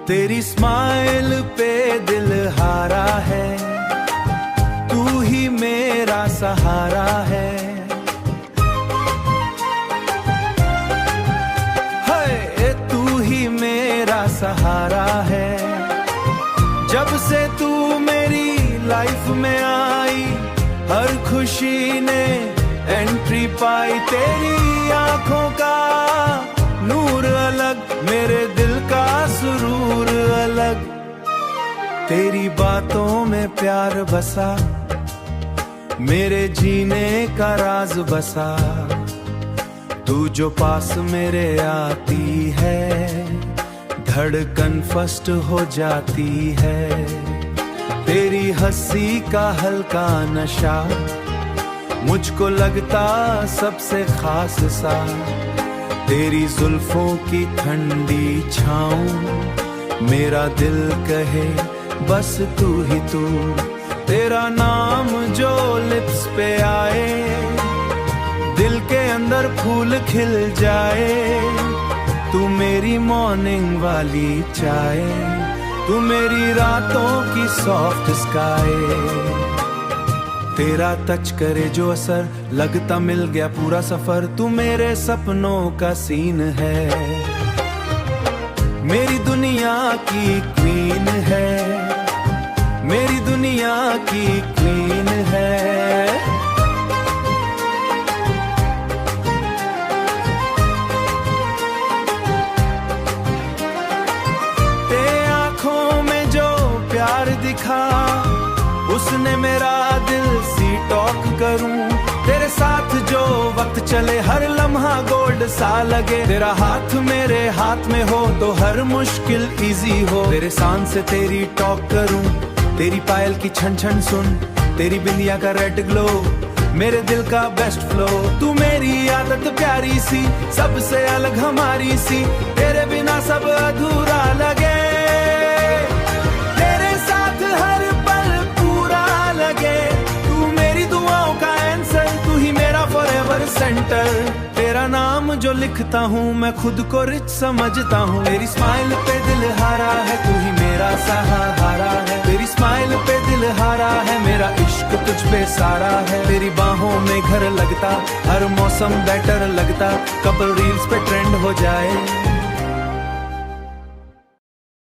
तेरी स्माइल पे दिल हारा है, तू ही मेरा सहारा है। हाय तू ही मेरा सहारा है। जब से तू मेरी लाइफ में आई, हर खुशी ने एंट्री पाई। तेरी आंखों का नूर अलग, मेरे दिल का सुरूर अलग। तेरी बातों में प्यार बसा, मेरे जीने का राज बसा। तू जो पास मेरे आती है, धड़कन फर्स्ट हो जाती है। तेरी हंसी का हल्का नशा मुझको लगता सबसे खास सा। तेरी जुल्फों की ठंडी छाँव, मेरा दिल कहे बस तू ही तू। तेरा नाम जो लिप्स पे आए, दिल के अंदर फूल खिल जाए। तू मेरी मॉर्निंग वाली चाय, तू मेरी रातों की सॉफ्ट स्काई। तेरा टच करे जो असर, लगता मिल गया पूरा सफर। तू मेरे सपनों का सीन है, मेरी दुनिया की क्वीन है, मेरी दुनिया की क्वीन है। तेरे आंखों में जो प्यार दिखा, उसने मेरा दिल सी टॉक करूं। तेरे साथ जो वक्त चले, हर लम्हा गोल्ड सा लगे। तेरा हाथ मेरे हाथ में हो तो हर मुश्किल इजी हो। तेरे सांस से तेरी टॉक करूं, तेरी पायल की छन छन सुन, तेरी बिंदिया का रेड ग्लो, मेरे दिल का बेस्ट फ्लो। तू मेरी आदत प्यारी सी, सबसे अलग हमारी सी। तेरे बिना सब अधूरा लगे, तेरे साथ हर पल पूरा लगे। तू मेरी दुआओं का आंसर, तू ही मेरा फॉरएवर सेंटर। तेरा नाम जो लिखता हूँ मैं खुद को रिच समझता हूँ। तेरी स्माइल पे दिल हारा है, तू ही मेरा सहारा है। तेरी स्माइल पे दिल हारा है, मेरा इश्क तुझ पे सारा है। तेरी बाहों में घर लगता, हर मौसम बेटर लगता। कपल रील्स पे ट्रेंड हो जाए।